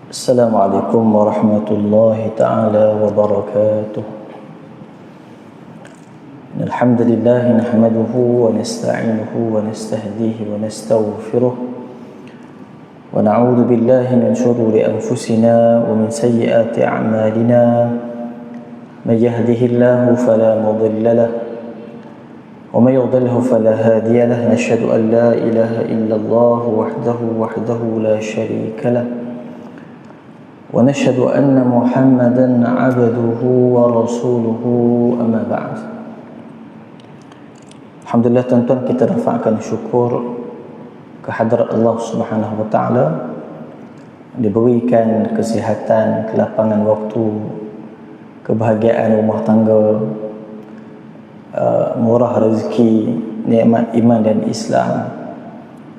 السلام عليكم ورحمة الله تعالى وبركاته. الحمد لله نحمده ونستعينه ونستهديه ونستغفره ونعوذ بالله من شرور أنفسنا ومن سيئات أعمالنا. من يهده الله فلا مضل له ومن يضلله فلا هادي له. نشهد أن لا إله إلا الله وحده لا شريك له ونشهد أن محمدا عبده ورسوله. أما بعد. Alhamdulillah tuan-tuan, kita rafa'kan syukur kehadrat Allah Subhanahu wa taala, diberikan kesihatan, kelapangan waktu, kebahagiaan rumah tangga, murah rezeki, nikmat iman dan Islam,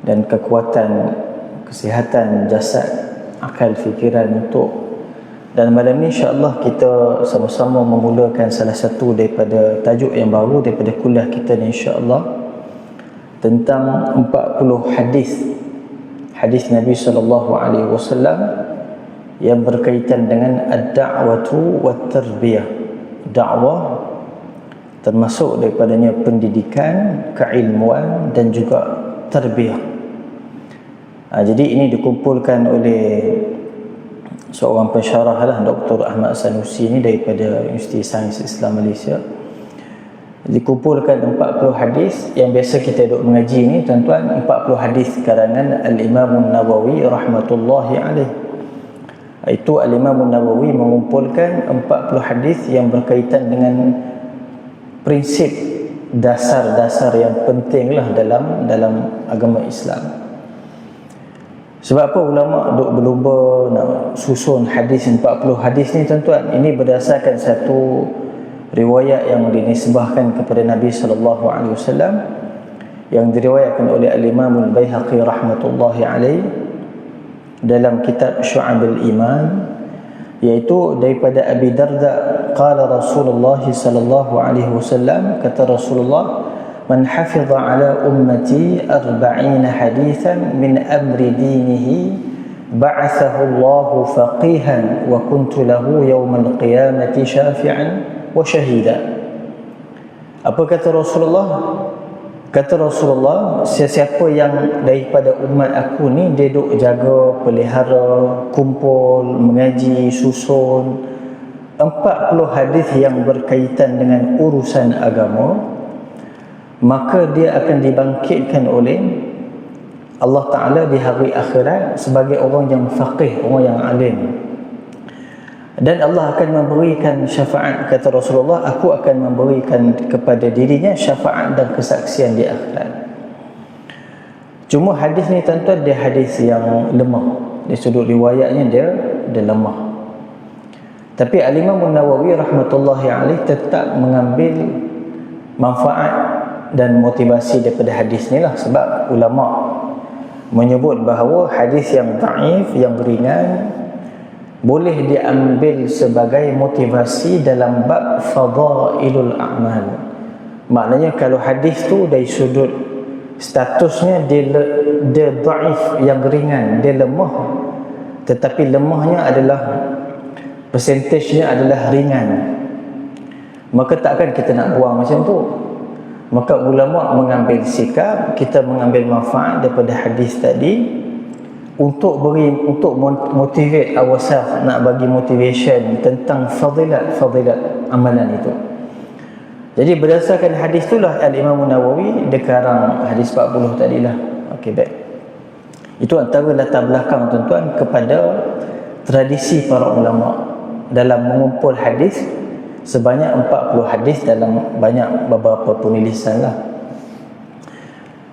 dan kekuatan kesihatan jasad, akal, fikiran untuk. Dan malam ni insya-Allah kita sama-sama memulakan salah satu daripada tajuk yang baru daripada kuliah kita ni, insya-Allah, tentang 40 hadis Nabi sallallahu alaihi wasallam yang berkaitan dengan ad-da'watu wat-tarbiyah. Dakwah termasuk daripadanya pendidikan, keilmuan dan juga tarbiyah. Jadi ini dikumpulkan oleh seorang pensyarah lah, Dr. Ahmad Sanusi ni daripada Universiti Sains Islam Malaysia. Dikumpulkan 40 hadis yang biasa kita duk mengaji ni, tuan-tuan, 40 hadis karangan Al-Imam Nawawi rahmatullahi alaih. Itu Al-Imam Nawawi mengumpulkan 40 hadis yang berkaitan dengan prinsip dasar-dasar yang penting lah dalam agama Islam. Sebab apa ulama duk berlumba nak susun hadis 40 hadis ni, tuan-tuan? Ini berdasarkan satu riwayat yang dinisbahkan kepada Nabi sallallahu alaihi wasallam yang diriwayatkan oleh Al-Imam Al-Baihaqi rahmatullahi alaih dalam kitab Syu'abul Iman, iaitu daripada Abi Darda, qala Rasulullah sallallahu alaihi wasallam, kata Rasulullah, man hafiza ala ummati 40 hadithan min amri dinihi ba'athahu Allah faqihan wa kuntu lahu yawmal qiyamati syafi'an wa syahida. Apa kata Rasulullah? Kata Rasulullah, sesiapa yang daripada umat aku ni dia duk jaga, pelihara, kumpul, mengaji, susun 40 hadis yang berkaitan dengan urusan agama, maka dia akan dibangkitkan oleh Allah Ta'ala di hari akhirat sebagai orang yang faqih, orang yang alim. Dan Allah akan memberikan syafaat, kata Rasulullah, aku akan memberikan kepada dirinya syafaat dan kesaksian di akhirat. Cuma hadis ni, tuan-tuan, dia hadis yang lemah. Dari sudut riwayatnya dia lemah. Tapi Al-Imam Nawawi rahmatullahi alaih tetap mengambil manfaat dan motivasi daripada hadis ni lah. Sebab ulama menyebut bahawa hadis yang dhaif, yang ringan, boleh diambil sebagai motivasi dalam bab fadailul a'mal. Maknanya kalau hadis tu dari sudut statusnya dia dhaif, yang ringan, dia lemah, tetapi lemahnya adalah persentasenya adalah ringan, maka takkan kita nak buang macam tu. Maka ulama mengambil sikap, kita mengambil manfaat daripada hadis tadi untuk motivate ourselves, nak bagi motivation tentang fadilat amalan itu. Jadi berdasarkan hadis itulah Al-Imam Nawawi dia karang hadis 40 tadilah. Okey, baik. Itu antara latar belakang, tuan-tuan, kepada tradisi para ulama dalam mengumpul hadis sebanyak 40 hadis dalam banyak beberapa penulisan lah.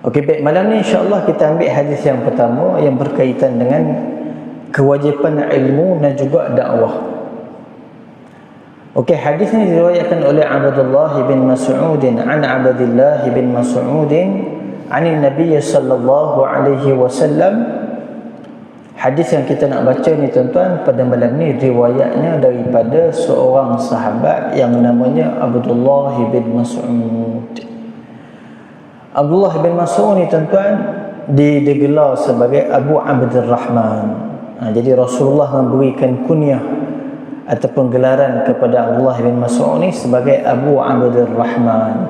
Okey, baik. Malam ni insya-Allah kita ambil hadis yang pertama yang berkaitan dengan kewajipan ilmu dan juga dakwah. Okey, hadis ni diriwayatkan oleh Abdullah bin Mas'ud an Abdullah bin Mas'ud an Nabi sallallahu alaihi wasallam. Hadis yang kita nak baca ni, tuan-tuan, pada malam ni riwayatnya daripada seorang sahabat yang namanya Abdullah bin Mas'ud. Abdullah bin Mas'ud ni, tuan-tuan, digelar sebagai Abu Abdurrahman. Jadi Rasulullah memberikan kunyah ataupun gelaran kepada Abdullah bin Mas'ud ni sebagai Abu Abdurrahman.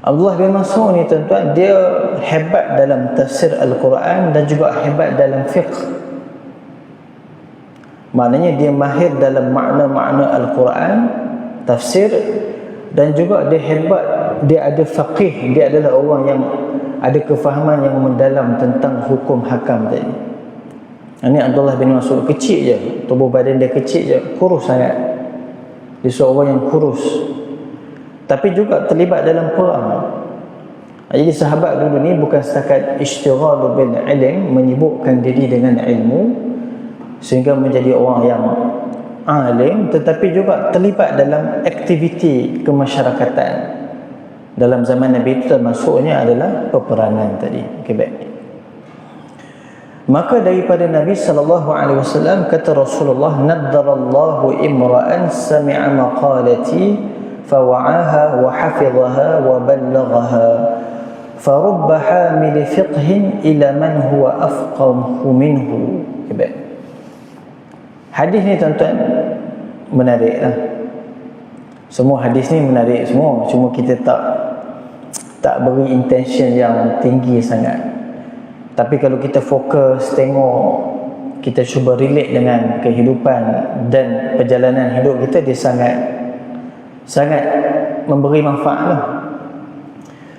Abdullah bin Mas'ud ni tuan-tuan, dia hebat dalam tafsir Al-Quran dan juga hebat dalam fiqh. Maknanya dia mahir dalam makna-makna Al-Quran, tafsir, dan juga dia hebat, dia ada faqih, dia adalah orang yang ada kefahaman yang mendalam tentang hukum hakam tadi. Ini Abdullah bin Mas'ud kecil je, tubuh badan dia kecil je, kurus sangat. Dia seorang yang kurus, tapi juga terlibat dalam perang. Jadi sahabat dulu ni bukan setakat ishtighalu bil ilm, menyibukkan diri dengan ilmu sehingga menjadi orang yang alim, tetapi juga terlibat dalam aktiviti kemasyarakatan. Dalam zaman Nabi itu termasuknya adalah peperangan tadi. Okey, baik. Maka daripada Nabi SAW kata Rasulullah, naddarallahu imra'an sami'a maqalati fawa'aha wa hafidhaha wa ballaghaha farubba hamil fiqhin ila man huwa afqahu minhu. Okay, hadis ni tuan-tuan menarik lah. Semua hadis ni menarik semua, cuma kita tak beri intention yang tinggi sangat. Tapi kalau kita fokus tengok, kita cuba relate dengan kehidupan dan perjalanan hidup kita, dia sangat memberi manfaat lah.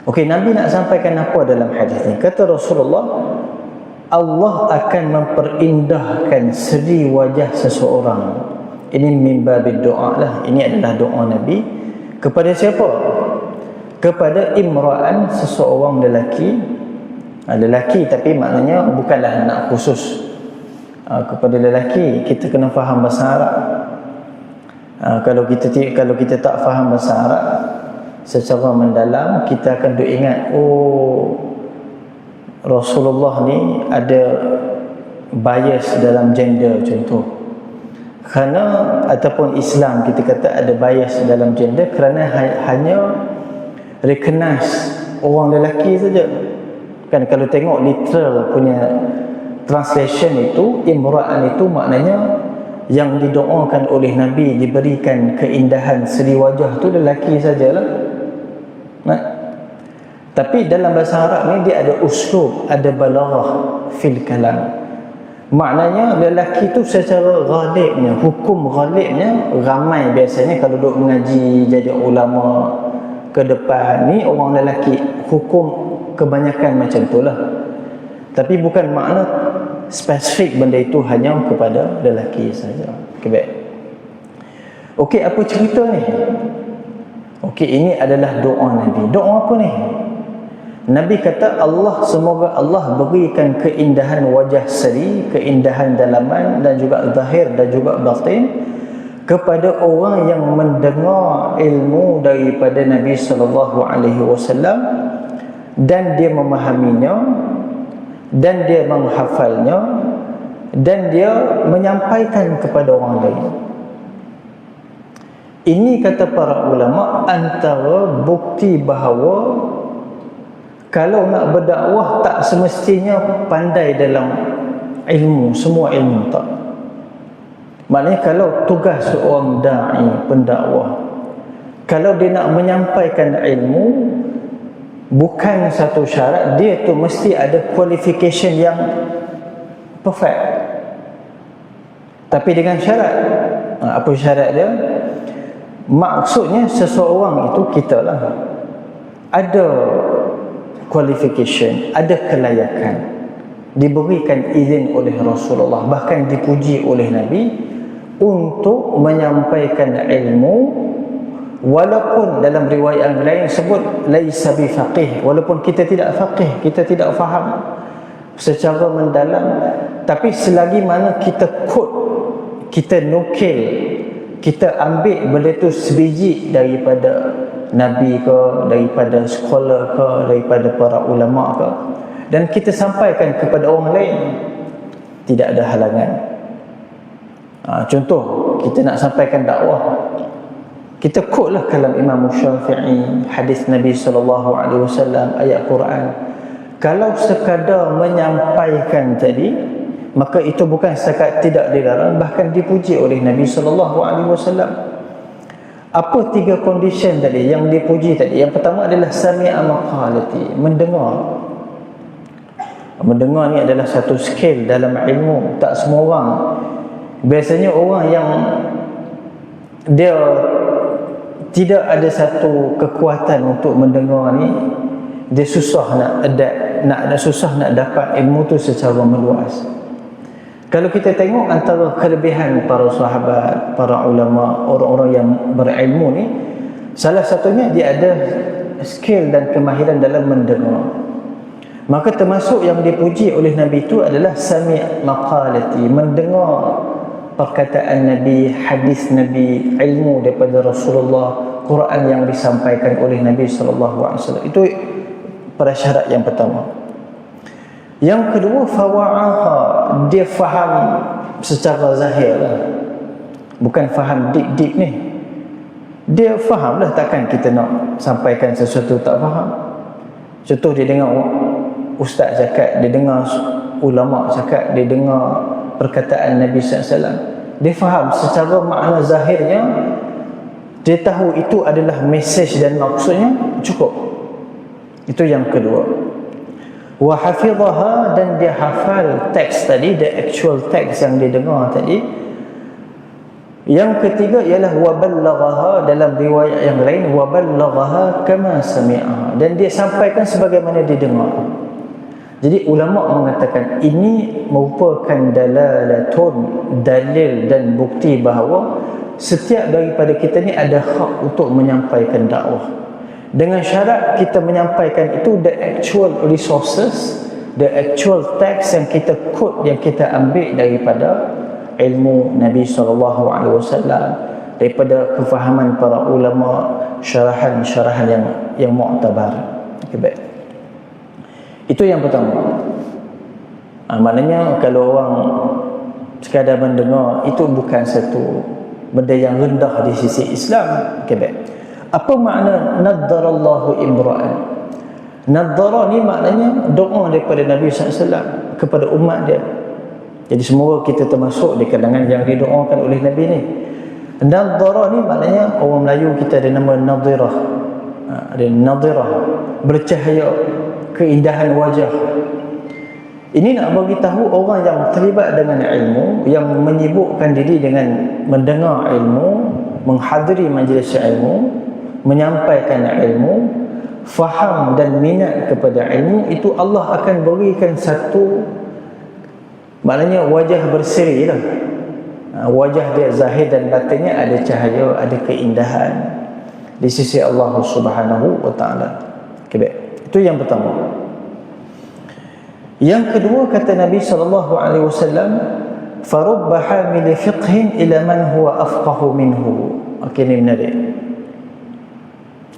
Okey, Nabi nak sampaikan apa dalam hadis ni? Kata Rasulullah, Allah akan memperindahkan seri wajah seseorang. Ini mimbabil doa lah. Ini adalah doa Nabi kepada siapa? Kepada imra'an, seseorang lelaki. Lelaki, tapi maknanya bukanlah anak khusus. Kepada lelaki kita kena faham bahasa Arab. Kalau kita tak faham bahasa Arab secara mendalam, kita akan ingat, oh, Rasulullah ni ada bias dalam gender contoh. Kerana ataupun Islam kita kata ada bias dalam gender kerana hanya recognize orang lelaki saja. Kan kalau tengok literal punya translation itu, imra'an itu maknanya yang didoakan oleh Nabi, diberikan keindahan seri wajah tu lelaki sajalah. Tapi dalam bahasa Arab ni dia ada uslub, ada balaghah fil kalam. Maknanya lelaki tu secara ghalibnya, hukum ghalibnya, ramai biasanya kalau duk mengaji jadi ulama ke depan ni orang lelaki, hukum kebanyakan macam itulah. Tapi bukan makna spesifik benda itu hanya kepada lelaki saja. Okey, baik. Okey, apa cerita ni? Okey, ini adalah doa Nabi. Doa apa ni? Nabi kata semoga Allah berikan keindahan wajah seri, keindahan dalaman dan juga zahir dan juga batin kepada orang yang mendengar ilmu daripada Nabi SAW dan dia memahaminya dan dia menghafalnya dan dia menyampaikan kepada orang lain. Ini kata para ulama antara bukti bahawa kalau nak berdakwah tak semestinya pandai dalam ilmu, semua ilmu tak. Maknanya kalau tugas seorang da'i, pendakwah, kalau dia nak menyampaikan ilmu, bukan satu syarat dia tu mesti ada qualification yang perfect. Tapi dengan syarat. Apa syarat dia? Maksudnya seseorang itu kita lah ada qualification, ada kelayakan, diberikan izin oleh Rasulullah, bahkan dipuji oleh Nabi untuk menyampaikan ilmu. Walaupun dalam riwayat yang lain sebut laisa bi faqih, walaupun kita tidak faqih, kita tidak faham secara mendalam, tapi selagi mana kita quote, kita nukil, kita ambil benda tu sebiji daripada Nabi ke, daripada scholar ke, daripada para ulama ke, dan kita sampaikan kepada orang lain, tidak ada halangan. Contoh, kita nak sampaikan dakwah, kita quote lah kalam Imam Syafi'i, hadis Nabi SAW, ayat Quran. Kalau sekadar menyampaikan tadi, maka itu bukan setakat tidak dilarang, bahkan dipuji oleh Nabi SAW. Apa 3 condition tadi yang dipuji tadi? Yang pertama adalah sami'a maqalati, mendengar. Mendengar ni adalah satu skill dalam ilmu. Tak semua orang. Biasanya orang yang dia tidak ada satu kekuatan untuk mendengar ni, dia susah nak adapt, susah nak dapat ilmu tu secara meluas. Kalau kita tengok antara kelebihan para sahabat, para ulama, orang-orang yang berilmu ni, salah satunya dia ada skill dan kemahiran dalam mendengar. Maka termasuk yang dipuji oleh Nabi itu adalah sami' maqalati, mendengar perkataan Nabi, hadis Nabi, ilmu daripada Rasulullah, Quran yang disampaikan oleh Nabi SAW. Itu prasyarat yang pertama. Yang kedua, fawa'aha, dia faham secara zahir lah. Bukan faham deep-deep ni. Dia faham lah, takkan kita nak sampaikan sesuatu tak faham. Contoh, dia dengar ustaz cakap, dia dengar ulama cakap, dia dengar perkataan Nabi SAW, dia faham secara makna zahirnya, dia tahu itu adalah mesej dan maksudnya, cukup. Itu yang kedua. Wa hafidhaha, dan dia hafal teks tadi, the actual teks yang dia dengar tadi. Yang ketiga ialah wa ballaghaha, dalam riwayat yang lain wa ballaghaha kama sami'aha, dan dia sampaikan sebagaimana dia dengar. Jadi ulama mengatakan ini merupakan dalalatun, dalil dan bukti bahawa setiap daripada kita ni ada hak untuk menyampaikan dakwah. Dengan syarat kita menyampaikan itu the actual resources, the actual text yang kita quote, yang kita ambil daripada ilmu Nabi SAW, daripada kefahaman para ulama, syarahan-syarahan yang mu'tabar. Okay, baik. Itu yang pertama. Maknanya kalau orang sekadar mendengar, itu bukan satu benda yang rendah di sisi Islam. Okay, baik. Apa makna naddarallahu imra'an? Naddara ni maknanya doa daripada Nabi SAW kepada umat dia. Jadi semoga kita termasuk di kalangan yang didoakan oleh Nabi ni. Naddara ni maknanya, orang Melayu kita ada nama nadhirah. Ada nadhirah, bercahaya, keindahan wajah. Ini nak bagi tahu orang yang terlibat dengan ilmu, yang menyibukkan diri dengan mendengar ilmu, menghadiri majlis ilmu, menyampaikan ilmu, faham dan minat kepada ilmu, itu Allah akan berikan satu, maknanya wajah berseri lah. Wajah dia zahir dan batinnya ada cahaya, ada keindahan di sisi Allah Subhanahu wa ta'ala. Okay, baik. Itu yang pertama. Yang kedua, kata Nabi SAW, farubba hamili fiqhin ila man huwa afqahu minhu. Okay, ini menarik.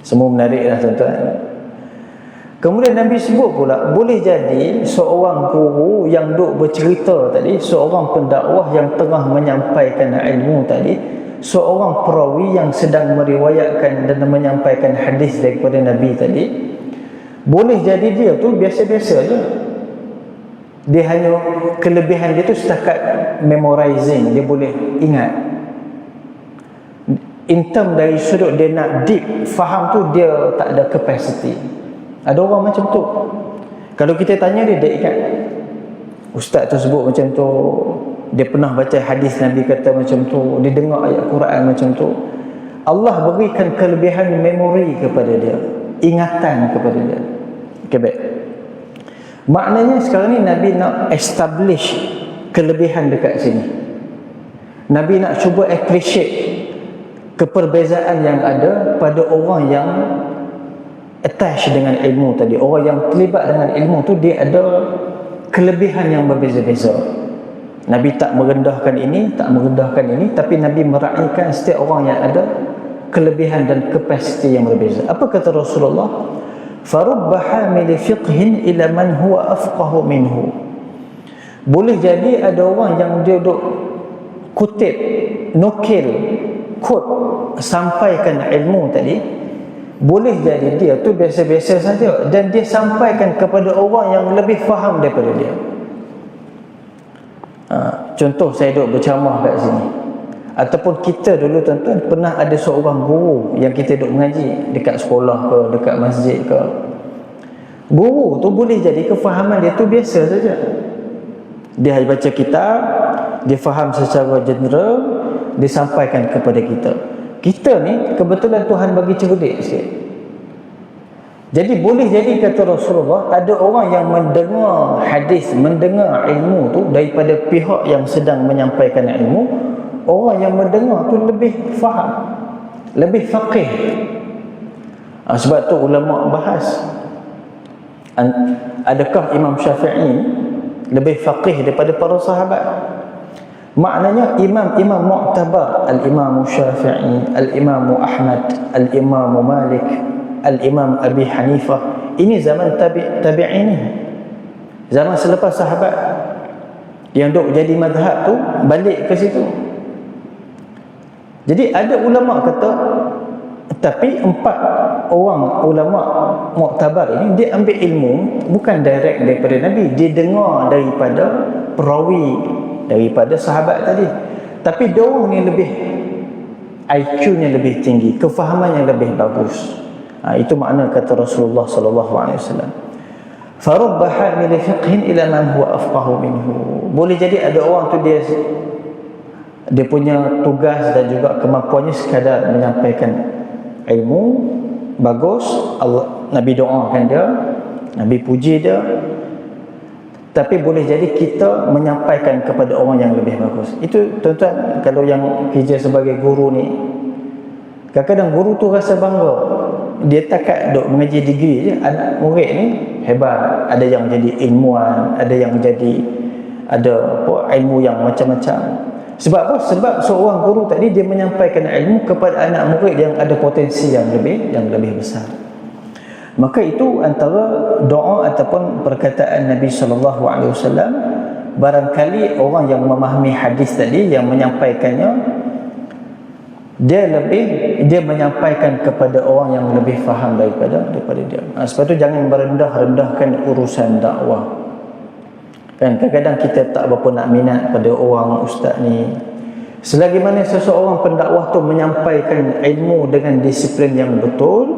Semua menarik lah tuan-tuan. Kemudian Nabi sebut pula, boleh jadi seorang guru yang duk bercerita tadi, seorang pendakwah yang tengah menyampaikan ilmu tadi, seorang perawi yang sedang meriwayatkan dan menyampaikan hadis daripada Nabi tadi, boleh jadi dia tu biasa-biasa je. Dia hanya, kelebihan dia tu setakat memorizing, dia boleh ingat. In term dari sudut dia nak deep faham tu, dia tak ada capacity. Ada orang macam tu. Kalau kita tanya dia ingat. Ustaz tu sebut macam tu, dia pernah baca hadis Nabi kata macam tu, dia dengar ayat Quran macam tu. Allah berikan kelebihan memori kepada dia, ingatan kepada dia. Okay, baik. Maknanya sekarang ni Nabi nak establish kelebihan dekat sini. Nabi nak cuba appreciate keperbezaan yang ada pada orang yang attach dengan ilmu tadi. Orang yang terlibat dengan ilmu tu, dia ada kelebihan yang berbeza-beza. Nabi tak merendahkan ini, tak merendahkan ini, tapi Nabi meraihkan setiap orang yang ada kelebihan dan kapasiti yang berbeza. Apa kata Rasulullah? Farubba hamili fiqhin ila man huwa afqahu minhu. Boleh jadi ada orang yang dia duk kutip, nukil, quote, sampaikan ilmu tadi, boleh jadi dia tu biasa-biasa saja, dan dia sampaikan kepada orang yang lebih faham daripada dia. Contoh saya duduk berceramah kat sini, ataupun kita dulu tuan-tuan pernah ada seorang guru yang kita duduk mengaji dekat sekolah ke, dekat masjid ke. Guru tu boleh jadi kefahaman dia tu biasa saja. Dia baca kitab, dia faham secara general, dia sampaikan kepada kita. Kita ni kebetulan Tuhan bagi cerdik sikit. Jadi boleh jadi kata Rasulullah, ada orang yang mendengar hadis, mendengar ilmu tu daripada pihak yang sedang menyampaikan ilmu. Orang yang mendengar tu lebih faham, lebih faqih. Sebab tu ulama bahas, adakah Imam Syafi'i lebih faqih daripada para sahabat? Maknanya imam-imam mu'tabar, al-Imam Syafi'i, al-Imam Ahmad, al-Imam Malik, al-Imam Abi Hanifah, ini zaman tabi'in, zaman selepas sahabat yang duk jadi mazhab tu balik ke situ. Jadi ada ulama kata, tapi 4 orang ulama mu'tabar ini dia ambil ilmu bukan direct daripada Nabi, dia dengar daripada perawi daripada sahabat tadi. Tapi dia orang ni lebih IQ-nya lebih tinggi, kefahamannya lebih bagus. Itu makna kata Rasulullah sallallahu alaihi wasallam, farubba hamil fiqhin ila man huwa afqahu minhu. Boleh jadi ada orang tu dia punya tugas dan juga kemampuannya sekadar menyampaikan ilmu bagus, Nabi doakan dia, Nabi puji dia, tapi boleh jadi kita menyampaikan kepada orang yang lebih bagus. Itu tuan-tuan, kalau yang kerja sebagai guru ni, kadang-kadang guru tu rasa bangga, dia takat duk mengaji degree je, anak murid ni hebat, ada yang jadi ilmuwan, ada yang jadi ilmu yang macam-macam. Sebab apa? Sebab seorang guru tadi dia menyampaikan ilmu kepada anak murid yang ada potensi yang lebih besar. Maka itu antara doa ataupun perkataan Nabi sallallahu alaihi wasallam. Barangkali orang yang memahami hadis tadi, yang menyampaikannya, dia menyampaikan kepada orang yang lebih faham daripada dia. Sebab itu jangan merendah-rendahkan urusan dakwah. Kan kadang-kadang kita tak berapa nak minat pada orang ustaz ni. Selagi mana seseorang pendakwah tu menyampaikan ilmu dengan disiplin yang betul,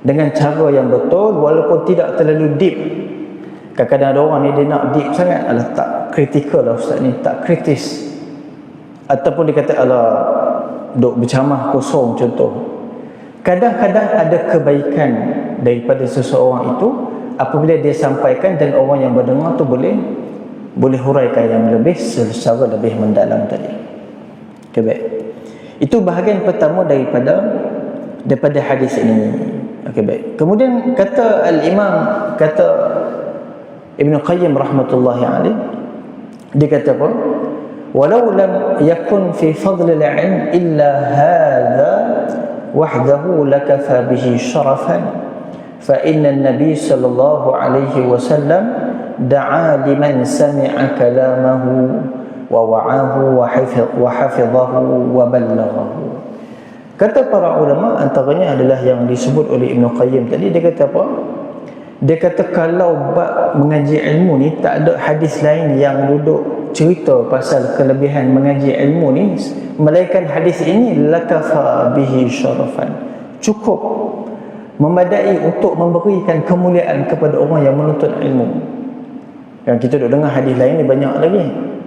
dengan cara yang betul, walaupun tidak terlalu deep. Kadang-kadang ada orang ni dia nak deep sangat, alah tak kritikal lah ustaz ni, tak kritis. Ataupun dia kata alah duk berceramah kosong contoh. Kadang-kadang ada kebaikan daripada seseorang itu apabila dia sampaikan dan orang yang mendengar tu boleh huraikan yang lebih secara lebih mendalam tadi. Okay, baik. Itu bahagian pertama daripada hadis ini. Okey, baik. Kemudian kata Ibn Qayyim rahmatullahi alaih, dia kata apa? Walau lam yakun fi fadl al-'ilm illa hadha wahdahu lakafa bihi sharafan fa inna an-nabiy sallallahu alaihi wasallam da'a liman sami'a kalamahu wa wa'ahu wa hafizahu wa ballaghahu. Kata para ulama, antaranya adalah yang disebut oleh Ibn Qayyim tadi. Dia kata apa? Dia kata kalau bab mengaji ilmu ni tak ada hadis lain yang duduk cerita pasal kelebihan mengaji ilmu ni melainkan hadis ini, lakafa bihi syarafan, cukup memadai untuk memberikan kemuliaan kepada orang yang menuntut ilmu. Yang kita duduk dengar hadis lain ni banyak lagi.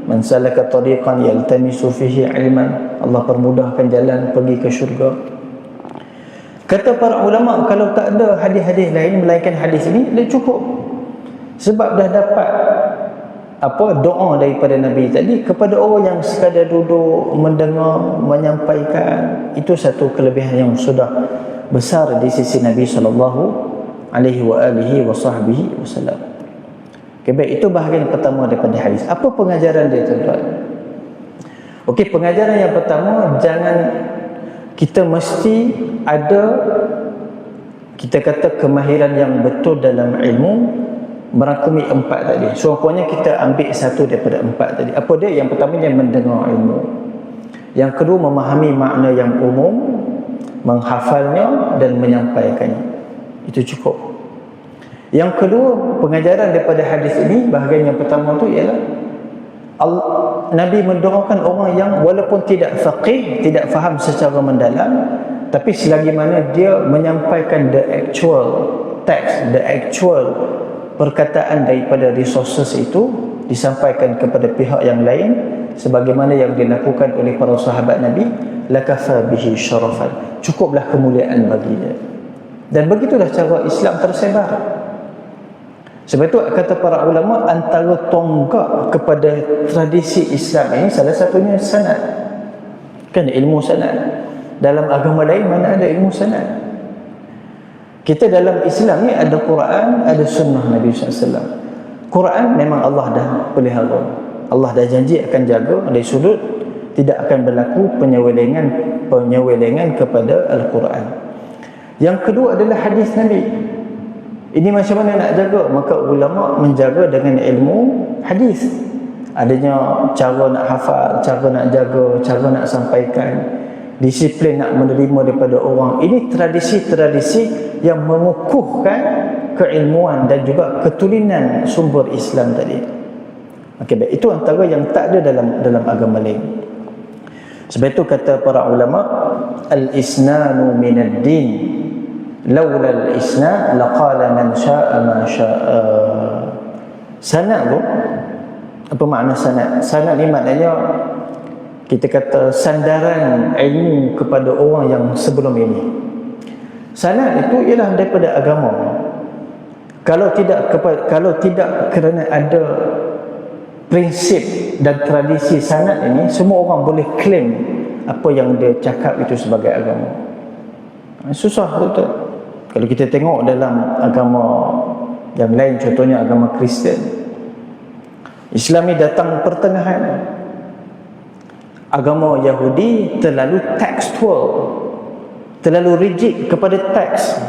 Man salaka tariqan yaltamisu fihi ilman, Allah permudahkan jalan pergi ke syurga. Kata para ulama, kalau tak ada hadis-hadis lain melainkan hadis ini, dah cukup. Sebab dah dapat doa daripada Nabi tadi kepada orang yang sekadar duduk mendengar, menyampaikan. Itu satu kelebihan yang sudah besar di sisi Nabi sallallahu alaihi wasallam. Okay, baik, itu bahagian pertama daripada hadis. Apa pengajaran dia, tuan-tuan? Okey, pengajaran yang pertama, jangan kita mesti ada, kita kata, kemahiran yang betul dalam ilmu, merangkumi 4 tadi. So, pokoknya kita ambil satu daripada 4 tadi. Apa dia? Yang pertama, dia mendengar ilmu. Yang kedua, memahami makna yang umum, menghafalnya dan menyampaikannya. Itu cukup. Yang kedua, pengajaran daripada hadis ini, bahagian yang pertama tu ialah Nabi mendoakan orang yang walaupun tidak faqih, tidak faham secara mendalam, tapi selagi mana dia menyampaikan the actual text, the actual perkataan daripada resources itu disampaikan kepada pihak yang lain sebagaimana yang dilakukan oleh para sahabat Nabi, lakafa bihi syarafan, cukuplah kemuliaan bagi dia. Dan begitulah cara Islam tersebar. Sebab itu kata para ulama, antara tonggak kepada tradisi Islam ini salah satunya sanad. Kan ilmu sanad. Dalam agama lain mana ada ilmu sanad? Kita dalam Islam ni ada Quran, ada sunnah Nabi SAW. Quran memang Allah dah pelihara. Allah dah janji akan jaga dari sudut tidak akan berlaku penyelewengan kepada Al-Quran. Yang kedua adalah hadis Nabi. Ini macam mana nak jaga? Maka ulama menjaga dengan ilmu hadis. Adanya cara nak hafal, cara nak jaga, cara nak sampaikan, disiplin nak menerima daripada orang. Ini tradisi-tradisi yang mengukuhkan keilmuan dan juga ketulinan sumber Islam tadi. Okey, baik. Itu antara yang tak ada dalam agama lain. Sebab itu kata para ulama, al-isnanu minad din. Laula al-isnan laqala man syaa ma syaa. Sanad tu, apa makna sanad? Sanad ni maknanya kita kata sandaran ilmu kepada orang yang sebelum ini. Sanad itu ialah daripada agama. Kalau tidak kerana ada prinsip dan tradisi sanad ini, semua orang boleh claim apa yang dia cakap itu sebagai agama. Susah betul. Kalau kita tengok dalam agama yang lain, contohnya agama Kristian, Islam ni datang pertengahan. Agama Yahudi terlalu tekstual, terlalu rigid kepada teks,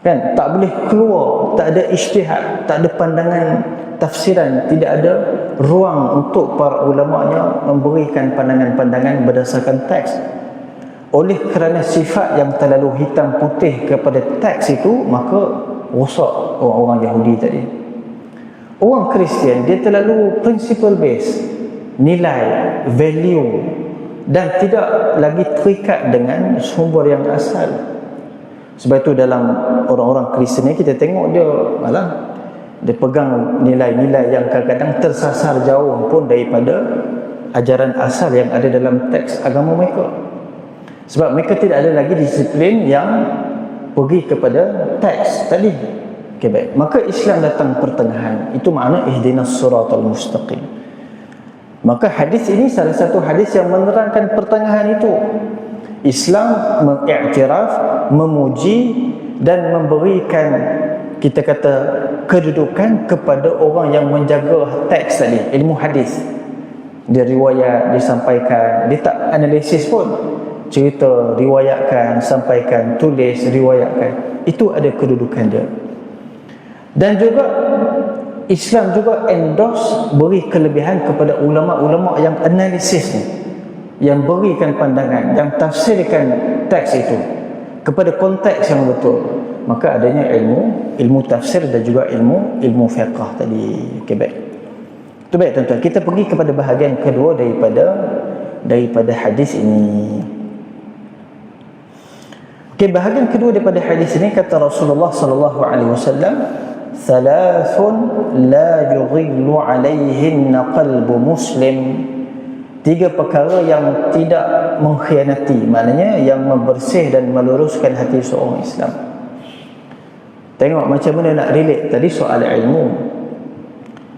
kan? Tak boleh keluar, tak ada ijtihad, tak ada pandangan tafsiran, tidak ada ruang untuk para ulama'nya memberikan pandangan-pandangan berdasarkan teks. Oleh kerana sifat yang terlalu hitam putih kepada teks itu, maka rosak orang-orang Yahudi tadi. Orang Kristian dia terlalu principle based, nilai, value, dan tidak lagi terikat dengan sumber yang asal. Sebab itu dalam orang-orang Kristian ni kita tengok dia pegang nilai-nilai yang kadang-kadang tersasar jauh pun daripada ajaran asal yang ada dalam teks agama mereka. Sebab mereka tidak ada lagi disiplin yang pergi kepada teks tadi. Okay, baik. Maka Islam datang pertengahan. Itu makna ihdinas siratal mustaqim. Maka hadis ini salah satu hadis yang menerangkan pertengahan itu. Islam mengiktiraf, memuji dan memberikan, kita kata, kedudukan kepada orang yang menjaga teks tadi, ilmu hadis. Dia riwayat, disampaikan, dia tak analisis pun. Cerita, riwayatkan, sampaikan, tulis, riwayatkan. Itu ada kedudukan dia. Dan juga Islam juga endorse, beri kelebihan kepada ulama-ulama yang analisis ni, yang berikan pandangan, yang tafsirkan teks itu kepada konteks yang betul. Maka adanya ilmu tafsir dan juga ilmu fiqh tadi. Okey, baik. Itu baik tuan-tuan. Kita pergi kepada bahagian kedua daripada hadis ini. Okey, bahagian kedua daripada hadis ini kata Rasulullah sallallahu alaihi wasallam, "Thalathun la yughillu alaihinna qalbu muslim." 3 perkara yang tidak mengkhianati, maknanya yang membersih dan meluruskan hati seorang Islam. Tengok macam mana nak relate tadi soal ilmu.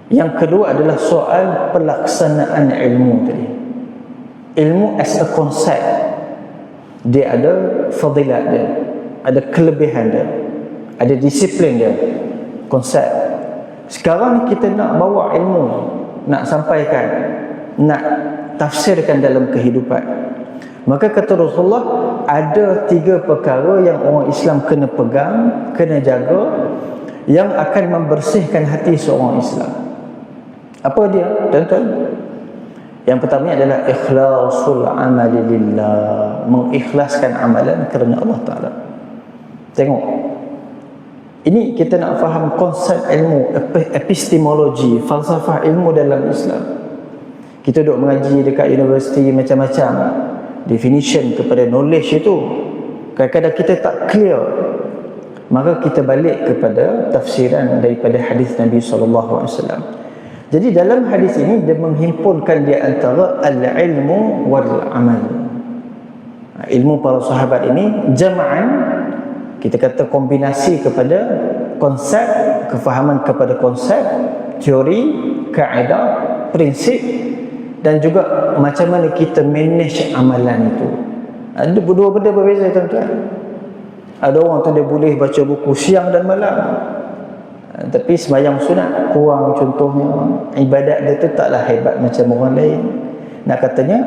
Yang kedua adalah soal pelaksanaan ilmu tadi. Ilmu as a concept, dia ada fadilat dia, ada kelebihan dia, ada disiplin dia, konsep. Sekarang kita nak bawa ilmu, nak sampaikan, nak tafsirkan dalam kehidupan. Maka kata Rasulullah, ada 3 perkara yang orang Islam kena pegang, kena jaga, yang akan membersihkan hati seorang Islam. Apa dia, tuan-tuan? Yang pertama adalah ikhlasul amali lillah, mengikhlaskan amalan kerana Allah Ta'ala. Tengok, Ini kita nak faham konsep ilmu, epistemologi, falsafah ilmu dalam Islam. Kita duduk mengaji dekat universiti macam-macam, definition kepada knowledge itu kadang-kadang kita tak clear. Maka kita balik kepada tafsiran daripada hadis Nabi SAW. Jadi dalam hadis ini dia menghimpunkan di antara al-ilmu wal-amal. Ilmu para sahabat ini jama'an, kita kata kombinasi kepada konsep, kefahaman kepada konsep, teori, kaedah, prinsip, dan juga macam mana kita manage amalan itu. Ada dua benda berbeza, tuan-tuan. Ada orang tu dia boleh baca buku siang dan malam, tapi sembahyang sunat kurang contohnya, ibadat dia tu taklah hebat macam orang lain. Nak katanya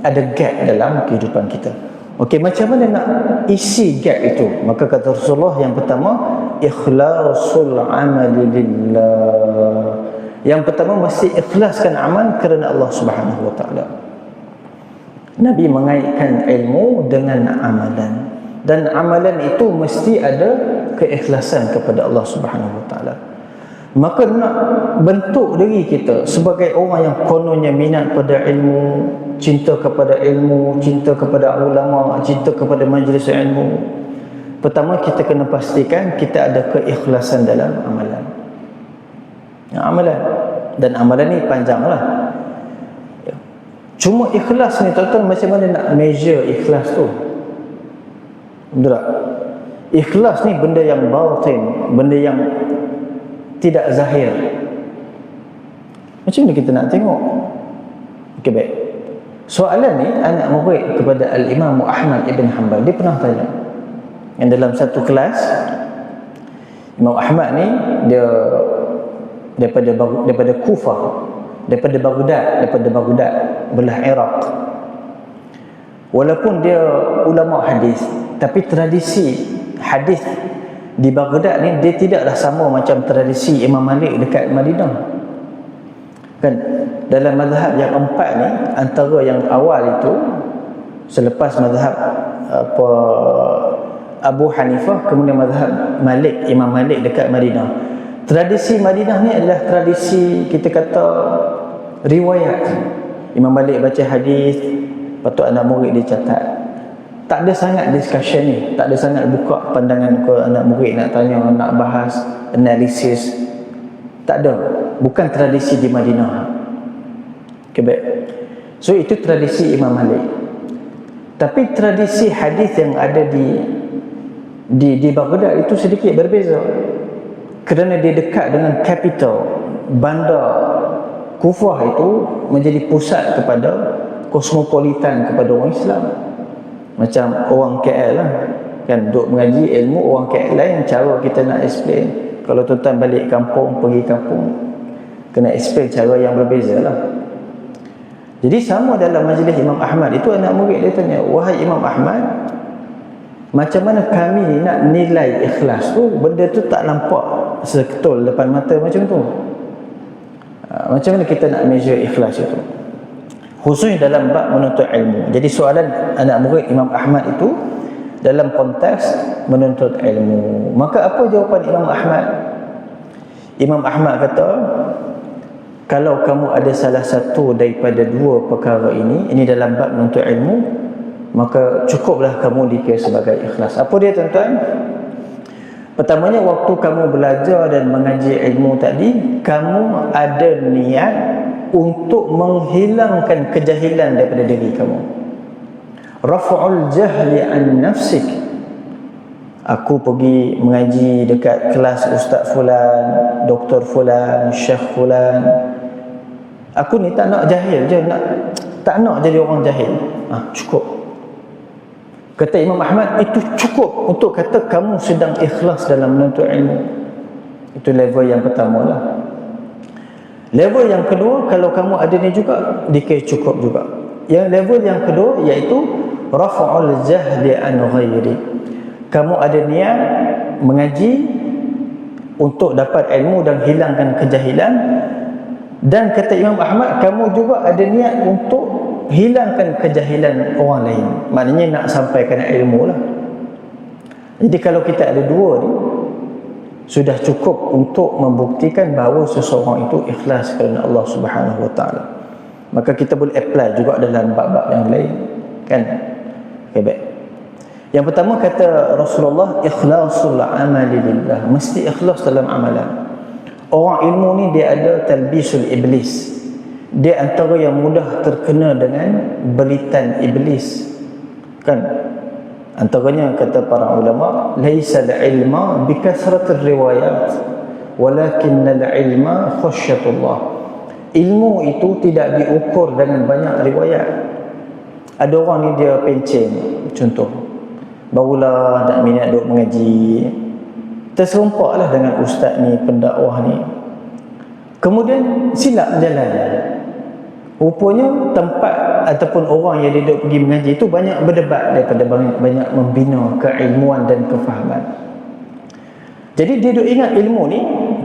ada gap dalam kehidupan kita. Okey, macam mana nak isi gap itu? Maka kata Rasulullah, yang pertama, ikhlasul amali lillah. Yang pertama, mesti ikhlaskan amal kerana Allah Subhanahu wa taala. Nabi mengaitkan ilmu dengan amalan, dan amalan itu mesti ada keikhlasan kepada Allah Subhanahu wa taala. Maka nak bentuk diri kita sebagai orang yang kononnya minat pada ilmu, cinta kepada ilmu, cinta kepada ulama, cinta kepada majlis ilmu. Pertama, kita kena pastikan kita ada keikhlasan dalam amalan. Amalan, dan amalan ni panjanglah. Cuma ikhlas ni, tuan-tuan, macam mana nak measure ikhlas tu? Betul tak? Ikhlas ni benda yang batin, benda yang tidak zahir. Macam mana kita nak tengok? Okey, baik. Soalan ni anak murid kepada Al-Imam Ahmad Ibn Hanbal, dia pernah tanya. Yang dalam satu kelas, Imam Ahmad ni dia daripada Kufah, daripada Baghdad belah Iraq. Walaupun dia ulama hadis, tapi tradisi hadis di Baghdad ni dia tidaklah sama macam tradisi Imam Malik dekat Madinah. Kan dalam mazhab yang empat ni, antara yang awal itu selepas mazhab Abu Hanifah, kemudian mazhab Malik, Imam Malik dekat Madinah. Tradisi Madinah ni adalah tradisi, kita kata, riwayat. Imam Malik baca hadis, patut anak murid dia catat. Tak ada sangat discussion ni, tak ada sangat buka pandangan ke anak murid nak tanya, nak bahas, analisis. Tak ada. Bukan tradisi di Madinah. Okay, baik. So itu tradisi Imam Malik. Tapi tradisi hadis yang ada di Baghdad itu sedikit berbeza. Kerana dia dekat dengan capital, bandar Kufah itu menjadi pusat kepada kosmopolitan kepada orang Islam. Macam orang KL lah, kan, duk mengaji ilmu orang KL lain cara kita nak explain. Kalau tuan-tuan balik kampung, pergi kampung, kena explain cara yang berbeza lah. Jadi sama dalam majlis Imam Ahmad itu, anak murid dia tanya, wahai Imam Ahmad, macam mana kami nak nilai ikhlas tu? Benda tu tak nampak seketul depan mata macam tu. Macam mana kita nak measure ikhlas itu? Khususnya dalam bab menuntut ilmu. Jadi soalan anak murid Imam Ahmad itu dalam konteks menuntut ilmu. Maka apa jawapan Imam Ahmad? Imam Ahmad kata, kalau kamu ada salah satu daripada dua perkara ini dalam bab menuntut ilmu, maka cukuplah kamu dikira sebagai ikhlas. Apa dia, tuan-tuan? Pertamanya, waktu kamu belajar dan mengaji ilmu tadi, kamu ada niat untuk menghilangkan kejahilan daripada diri kamu. Raf'ul jahli an nafsik. Aku pergi mengaji dekat kelas Ustaz Fulan, Doktor Fulan, Syekh Fulan. Aku ni tak nak jahil je, tak nak jadi orang jahil. Cukup. Kata Imam Ahmad, itu cukup untuk kata kamu sedang ikhlas dalam menuntut ilmu. Itu level yang pertama lah. Level yang kedua, kalau kamu ada ni juga, dikira cukup juga. Yang level yang kedua iaitu raf'ul jahli an ghairi. Kamu ada niat mengaji untuk dapat ilmu dan hilangkan kejahilan. Dan kata Imam Ahmad, kamu juga ada niat untuk hilangkan kejahilan orang lain. Maknanya nak sampaikan ilmu lah. Jadi kalau kita ada dua ni, sudah cukup untuk membuktikan bahawa seseorang itu ikhlas kerana Allah Subhanahu Wa Taala. Maka kita boleh apply juga dalam bab-bab yang lain, kan? Okay, baik. Yang pertama kata Rasulullah, ikhlasul amali lillah, mesti ikhlas dalam amalan. Orang ilmu ni dia ada talbisul iblis. Dia antara yang mudah terkena dengan belitan iblis, kan? Antaranya kata para ulama, laisal ilma bikasratir riwayat walakinnal ilma khasyatullah. Ilmu itu tidak diukur dengan banyak riwayat. Ada orang ni dia pencen, contoh, barulah nak minat duk mengaji, terserompaklah dengan ustaz ni, pendakwah ni, kemudian silap jalan. Rupanya tempat ataupun orang yang dia duduk pergi mengaji itu banyak berdebat daripada banyak membina keilmuan dan kefahaman. Jadi dia duk ingat ilmu ni,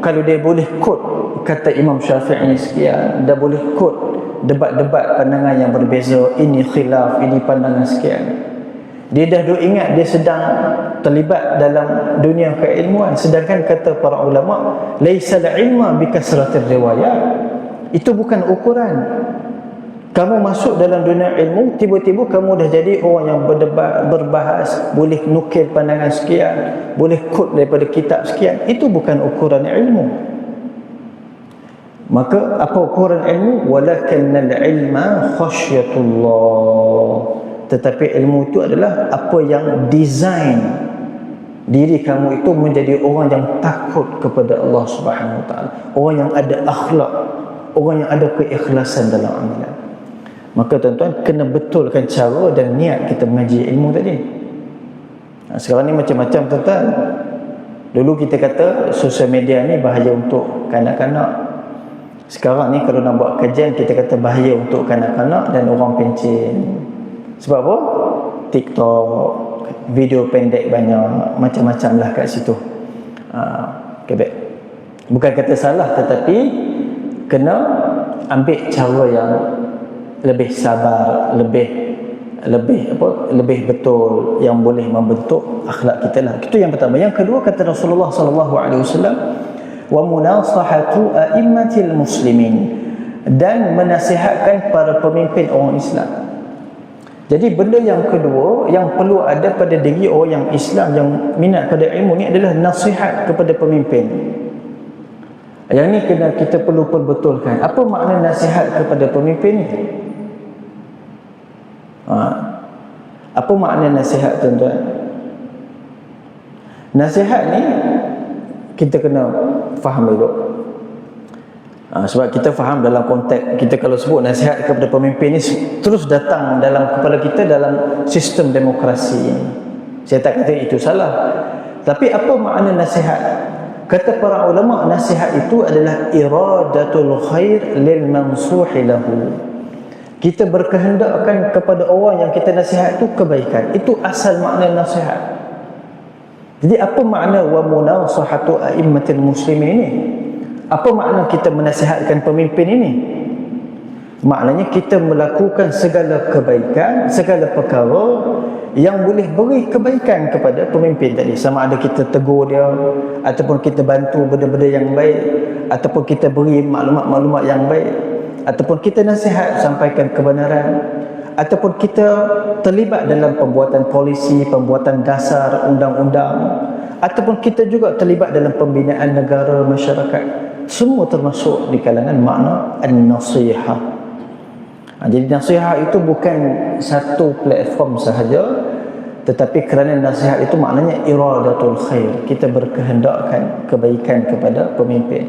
kalau dia boleh quote kata Imam Syafi'i sekian, dah boleh quote debat-debat pandangan yang berbeza, ini khilaf, ini pandangan sekian, dia dah duk ingat dia sedang terlibat dalam dunia keilmuan. Sedangkan kata para ulama, laisal ilma bikasratir riwayat, itu bukan ukuran. Kamu masuk dalam dunia ilmu, tiba-tiba kamu dah jadi orang yang berdebat, berbahas, boleh nukil pandangan sekian, boleh quote daripada kitab sekian. Itu bukan ukuran ilmu. Maka apa ukuran ilmu? Walakinnal ilma khasyatullah. Tetapi ilmu itu adalah apa yang design diri kamu itu menjadi orang yang takut kepada Allah Subhanahu Wa Taala, orang yang ada akhlak, orang yang ada keikhlasan dalam amalan. Maka tuan-tuan kena betulkan cara dan niat kita mengaji ilmu tadi. Sekarang ni macam-macam tuan-tuan. Dulu kita kata sosial media ni bahaya untuk kanak-kanak. Sekarang ni kalau nak buat kajian, kita kata bahaya untuk kanak-kanak dan orang pencen. Sebab apa? TikTok, video pendek banyak, macam-macam lah kat situ. Okay, baik. Bukan kata salah, tetapi kena ambil cara yang lebih sabar, lebih betul, yang boleh membentuk akhlak kita lah. Itu yang pertama. Yang kedua kata Rasulullah sallallahu alaihi wasallam, wa munasahatu a'immatil muslimin, dan menasihatkan para pemimpin orang Islam. Jadi benda yang kedua yang perlu ada pada diri orang yang Islam yang minat pada ilmu ni adalah nasihat kepada pemimpin. Yang ni kena kita perlu perbetulkan. Apa makna nasihat kepada pemimpin ni? Apa makna nasihat, tuan-tuan? Nasihat ni kita kena faham dulu. Sebab kita faham dalam konteks, kita kalau sebut nasihat kepada pemimpin ni terus datang dalam kepala kita dalam sistem demokrasi. Saya tak kata itu salah, tapi apa makna nasihat? Kata para ulama, nasihat itu adalah iradatul khair lil mansuhi lahu. Kita berkehendakkan kepada orang yang kita nasihat itu kebaikan. Itu asal makna nasihat. Jadi apa makna wa munasahatu a'immatil muslimin ini? Apa makna kita menasihatkan pemimpin ini? Maknanya kita melakukan segala kebaikan, segala perkara yang boleh beri kebaikan kepada pemimpin tadi. Sama ada kita tegur dia, ataupun kita bantu benda-benda yang baik, ataupun kita beri maklumat-maklumat yang baik, ataupun kita nasihat sampaikan kebenaran, ataupun kita terlibat dalam pembuatan polisi, pembuatan dasar undang-undang, ataupun kita juga terlibat dalam pembinaan negara, masyarakat. Semua termasuk di kalangan makna an-nasihah. Jadi nasihat itu bukan satu platform sahaja, tetapi kerana nasihat itu maknanya iradatul khair. Kita berkehendakkan kebaikan kepada pemimpin.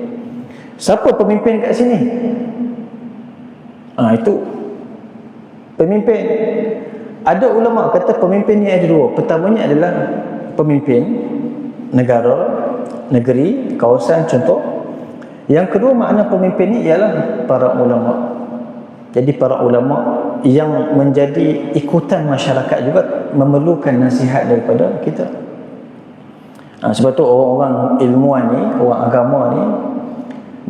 Siapa pemimpin kat sini? Itu pemimpin. Ada ulama kata pemimpin ni ada dua. Pertamanya adalah pemimpin negara, negeri, kawasan, contoh. Yang kedua makna pemimpin ni ialah para ulama. Jadi para ulama yang menjadi ikutan masyarakat juga memerlukan nasihat daripada kita. Sebab tu orang-orang ilmuwan ni, orang agama ni,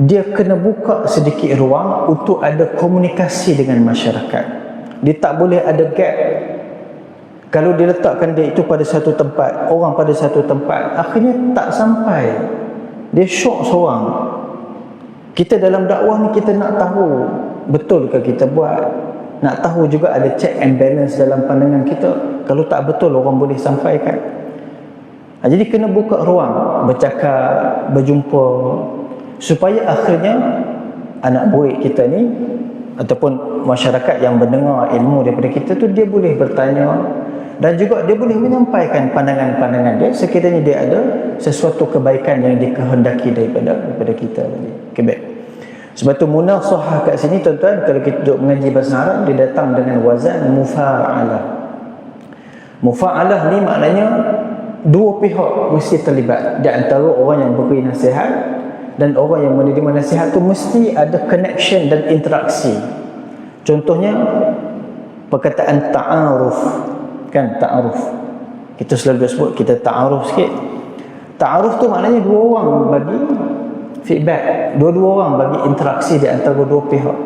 dia kena buka sedikit ruang untuk ada komunikasi dengan masyarakat. Dia tak boleh ada gap. Kalau dia letakkan dia itu pada satu tempat, orang pada satu tempat, akhirnya tak sampai Dia syok seorang. Kita dalam dakwah ni kita nak tahu betul ke kita buat, nak tahu juga ada check and balance dalam pandangan kita. Kalau tak betul orang boleh sampaikan. Jadi kena buka ruang bercakap, berjumpa, supaya akhirnya anak murid kita ni ataupun masyarakat yang mendengar ilmu daripada kita tu, dia boleh bertanya dan juga dia boleh menyampaikan pandangan-pandangan dia sekiranya dia ada sesuatu kebaikan yang dikehendaki daripada kita tadi. Okay, baik. Sebab tu munasahah kat sini tuan-tuan, kalau kita duduk mengaji bahasa Arab, dia datang dengan wazan mufa'alah. Mufa'alah ni maknanya dua pihak mesti terlibat. Di antara orang yang beri nasihat dan orang yang menerima nasihat tu mesti ada connection dan interaksi. Contohnya perkataan ta'aruf, kan, ta'aruf. Kita selalu sebut kita ta'aruf sikit. Ta'aruf tu maknanya dua orang bagi feedback, dua-dua orang bagi interaksi di antara dua pihak.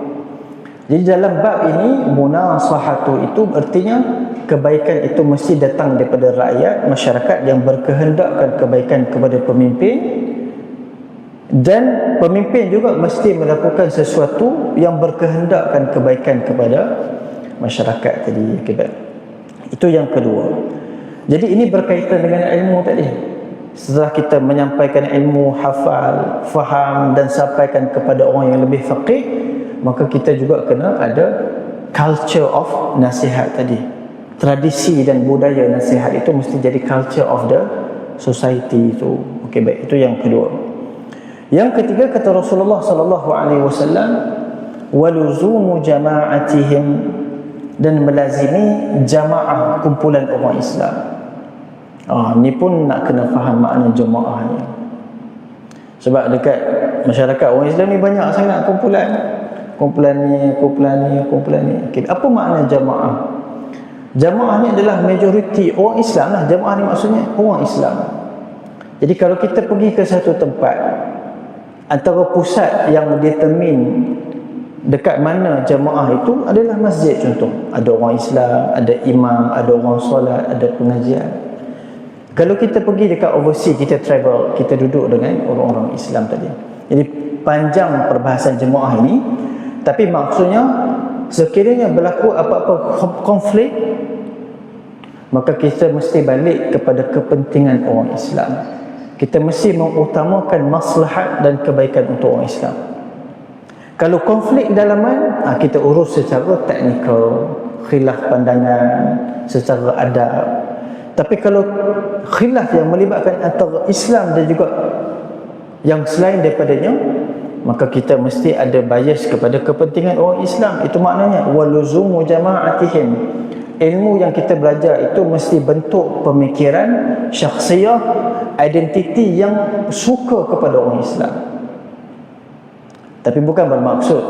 Jadi dalam bab ini munasahatu itu artinya kebaikan itu mesti datang daripada rakyat, masyarakat yang berkehendakkan kebaikan kepada pemimpin, dan pemimpin juga mesti melakukan sesuatu yang berkehendakkan kebaikan kepada masyarakat tadi. Itu yang kedua. Jadi ini berkaitan dengan ilmu tadi. Setelah kita menyampaikan ilmu, hafal, faham dan sampaikan kepada orang yang lebih faqih, maka kita juga kena ada culture of nasihat tadi. Tradisi dan budaya nasihat itu mesti jadi culture of the society itu. Okey, baik, itu yang kedua. Yang ketiga, kata Rasulullah sallallahu alaihi wasallam, waluzumu jama'atihim, dan melazimi jamaah, kumpulan orang Islam. Ni pun nak kena faham makna jemaah ni. Sebab dekat masyarakat orang Islam ni banyak sangat kumpulan. Kumpulan ni. Okay. Apa makna jamaah? Jamaah ni adalah majoriti orang Islam lah. Jamaah ni maksudnya orang Islam. Jadi kalau kita pergi ke satu tempat, antara pusat yang determine dekat mana jamaah itu adalah masjid contoh. Ada orang Islam, ada imam, ada orang solat, ada pengajian. Kalau kita pergi dekat overseas, kita travel, kita duduk dengan orang-orang Islam tadi. Jadi panjang perbahasan jemaah ini, tapi maksudnya sekiranya berlaku apa-apa konflik, maka kita mesti balik kepada kepentingan orang Islam. Kita mesti mengutamakan maslahat dan kebaikan untuk orang Islam. Kalau konflik dalaman, kita urus secara teknikal, khilaf pandangan, secara adab. Tapi kalau khilaf yang melibatkan antara Islam dan juga yang selain daripadanya, maka kita mesti ada bias kepada kepentingan orang Islam. Itu maknanya waluzumu jama'atihim. Ilmu yang kita belajar itu mesti bentuk pemikiran syakhsiyah, identiti yang suka kepada orang Islam. Tapi bukan bermaksud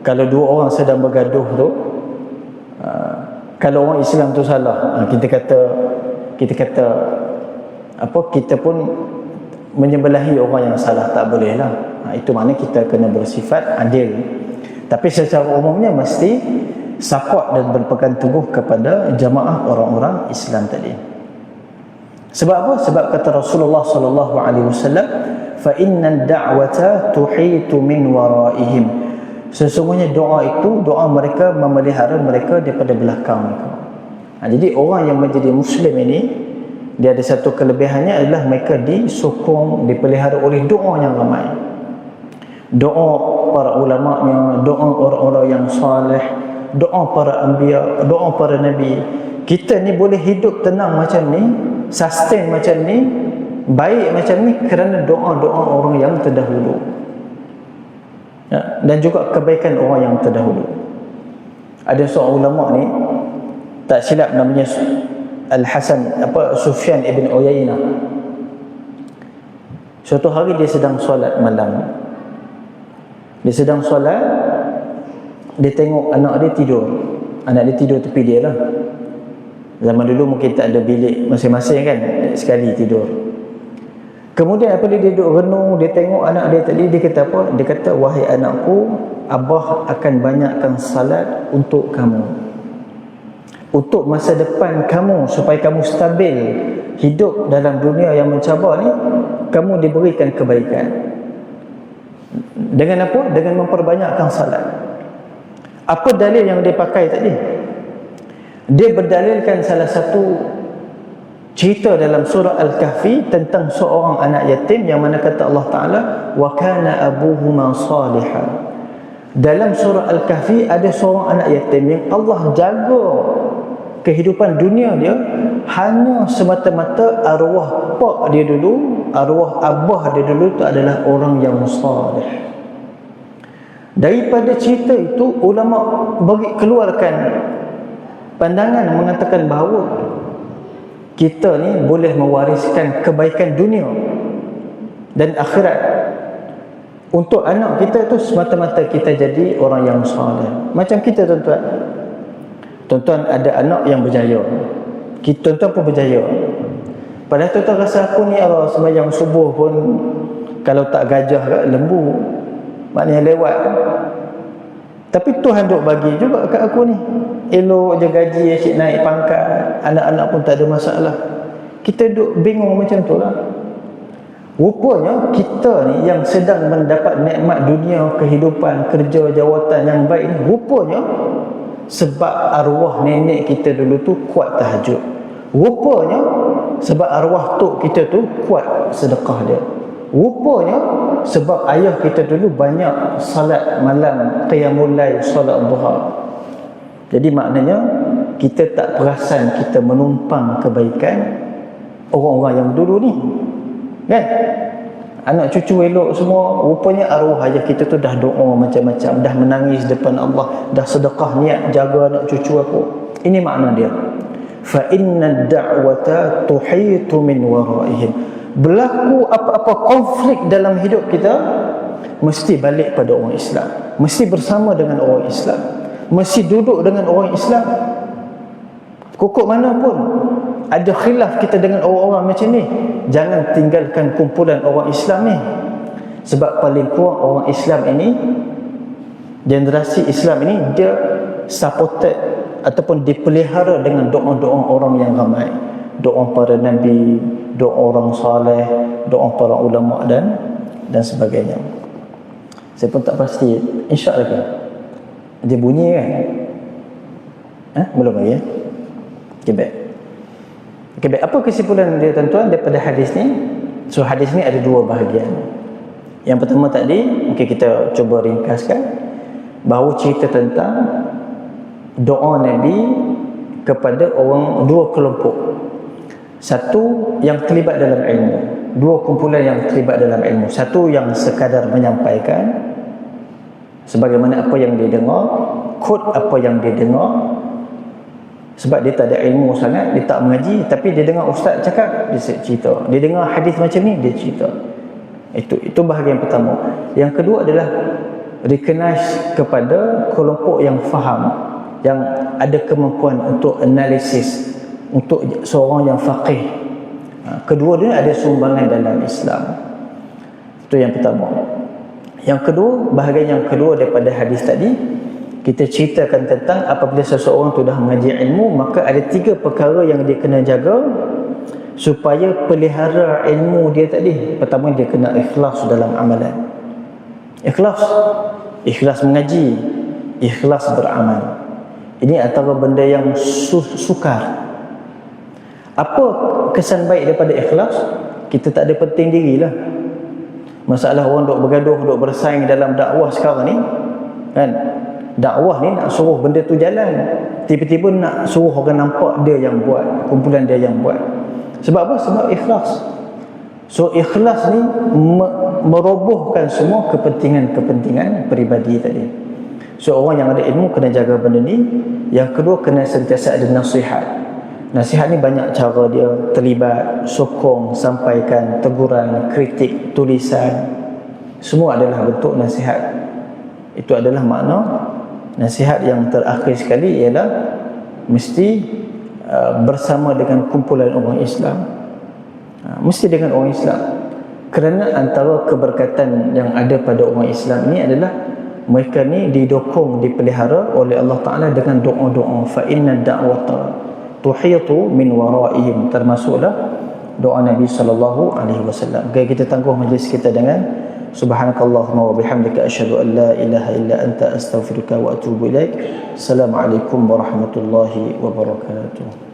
kalau dua orang sedang bergaduh tu, kalau orang Islam tu salah, kita kata kita pun menyebelahi orang yang salah, tak boleh lah. Itu maknanya kita kena bersifat adil. Tapi secara umumnya mesti support dan berpegang teguh kepada jamaah orang-orang Islam tadi. Sebab apa? Sebab kata Rasulullah sallallahu alaihi wasallam, fa innad da'wata tuhitu min waraihim. Sesungguhnya doa itu, doa mereka memelihara mereka daripada belakang mereka. Jadi orang yang menjadi Muslim ini, dia ada satu kelebihannya adalah mereka disokong, dipelihara oleh doa yang ramai. Doa para ulama'nya, doa orang-orang yang saleh, doa para anbiya, doa para nabi. Kita ni boleh hidup tenang macam ni, sustain macam ni, baik macam ni kerana doa-doa orang yang terdahulu. Dan juga kebaikan orang yang terdahulu. Ada seorang ulama ni, tak silap namanya Al-Hasan, Sufyan ibn Uyainah. Suatu hari dia sedang solat malam. Dia sedang solat, dia tengok anak dia tidur. Anak dia tidur tepi dia lah. Zaman dulu mungkin tak ada bilik masing-masing kan, sekali tidur. Kemudian apabila dia duduk renung, dia tengok anak dia tadi, dia kata apa? Dia kata, wahai anakku, Abah akan banyakkan salat untuk kamu. untuk masa depan kamu, supaya kamu stabil hidup dalam dunia yang mencabar ni, kamu diberikan kebaikan. Dengan apa? Dengan memperbanyakkan salat. Apa dalil yang dia pakai tadi? Dia berdalilkan salah satu cerita dalam surah Al-Kahfi tentang seorang anak yatim, yang mana kata Allah Ta'ala, wa kana abuhuma salihah. Dalam surah Al-Kahfi ada seorang anak yatim yang Allah jaga kehidupan dunia dia hanya semata-mata arwah pak dia dulu, arwah abah dia dulu tu adalah orang yang salih. Daripada cerita itu, ulama bagi keluarkan pandangan mengatakan bahawa kita ni boleh mewariskan kebaikan dunia dan akhirat untuk anak kita tu semata-mata kita jadi orang yang salih. Macam kita tuan-tuan, tuan-tuan ada anak yang berjaya, kita tuan-tuan pun berjaya. Padahal tuan-tuan rasa aku ni Allah sembahyang subuh pun kalau tak gajah kat lembu, maknanya lewat. Tapi Tuhan duk bagi juga kat aku ni, elok je gaji, asyik naik pangkat, anak-anak pun tak ada masalah. Kita duk bingung macam tu lah. Rupanya kita ni yang sedang mendapat nikmat dunia, kehidupan, kerja, jawatan yang baik ni, rupanya sebab arwah nenek kita dulu tu kuat tahajud. Rupanya sebab arwah tok kita tu kuat sedekah dia. Rupanya sebab ayah kita dulu banyak salat malam, qiyamul lail, salat duha. Jadi maknanya kita tak perasan kita menumpang kebaikan orang-orang yang dulu ni, kan? Anak cucu elok semua, rupanya arwah ayah kita tu dah doa macam-macam, dah menangis depan Allah, dah sedekah niat jaga anak cucu aku. Ini makna dia. Fa inna ad-da'wata tuhitu min waraihim. Berlaku apa-apa konflik dalam hidup kita, mesti balik pada orang Islam, mesti bersama dengan orang Islam, mesti duduk dengan orang Islam. Kukuk mana pun ada khilaf kita dengan orang-orang macam ni, jangan tinggalkan kumpulan orang Islam ni. Sebab paling kurang orang Islam ini, generasi Islam ini, dia supported ataupun dipelihara dengan doa-doa orang yang ramai, doa para nabi, doa orang saleh, doa para ulama dan sebagainya. Saya pun tak pasti, insya-Allah kan dia bunyi kan? Belum lagi ya? Okay, baik. Okay, baik. Apa kesimpulan dia tuan-tuan daripada hadis ni? So hadis ni ada dua bahagian. Yang pertama tadi, okay, kita cuba ringkaskan, bahawa cerita tentang doa Nabi kepada orang, dua kelompok. Satu yang terlibat dalam ilmu, dua kumpulan yang terlibat dalam ilmu. Satu yang sekadar menyampaikan sebagaimana apa yang dia dengar, quote apa yang dia dengar, sebab dia tak ada ilmu sangat, dia tak mengaji, tapi dia dengar ustaz cakap, dia cerita. Dia dengar hadis macam ni, dia cerita. Itu bahagian pertama. Yang kedua adalah recognize kepada kelompok yang faham, yang ada kemampuan untuk analisis, untuk seorang yang faqih. Kedua-duanya ada sumbangan dalam Islam. Itu yang pertama. Yang kedua, bahagian yang kedua daripada hadis tadi, kita ceritakan tentang apabila seseorang tu dah mengaji ilmu, maka ada tiga perkara yang dia kena jaga supaya pelihara ilmu dia tadi. Pertama, dia kena ikhlas dalam amalan. Ikhlas mengaji, ikhlas beramal. Ini antara benda yang sukar. Apa kesan baik daripada ikhlas? Kita tak ada penting dirilah. Masalah orang duk bergaduh, duk bersaing dalam dakwah sekarang ni, kan? Dakwah ni nak suruh benda tu jalan, tiba-tiba nak suruh orang nampak dia yang buat, kumpulan dia yang buat. Sebab apa? Sebab ikhlas. So ikhlas ni merobohkan semua kepentingan peribadi tadi. So orang yang ada ilmu kena jaga benda ni. Yang kedua, kena sentiasa ada nasihat. Nasihat ni banyak cara dia terlibat, sokong, sampaikan, teguran, kritik, tulisan, semua adalah bentuk nasihat. Itu adalah makna nasihat. Yang terakhir sekali ialah mesti bersama dengan kumpulan orang Islam. Mesti dengan orang Islam. Kerana antara keberkatan yang ada pada orang Islam ini adalah mereka ni didukung, dipelihara oleh Allah Ta'ala dengan doa-doa. Fa inna da'wata tuhitu min waraihim, termasuklah doa Nabi SAW. Okay, kita tangguh majlis kita dengan subhanakallahumma wa bihamdika asyhadu an la ilaha illa anta astaghfiruka wa atubu ilaik. Assalamualaikum warahmatullahi wabarakatuh.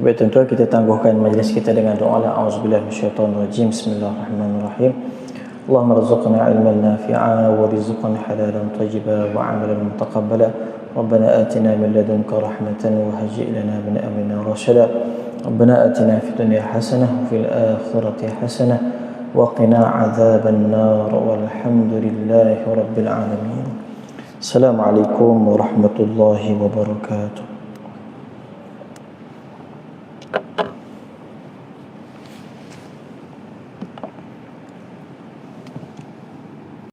Baik tuan-tuan, kita tangguhkan majlis kita dengan doa la auzubillahi minasyaitonir rajim. Bismillahirrahmanirrahim. Allahumma rzuqna ilman nafi'a wa rizqan halalan tayyiban wa 'amalan mutaqabbala. Rabbana atina min ladunka rahmatan wa hayyi' lana min amrina rashada. Rabbana atina fid dunya hasanah wa fil akhirati hasanah wa qina 'adzaban nar. Walhamdulillahi rabbil alamin. Assalamualaikum warahmatullahi wabarakatuh.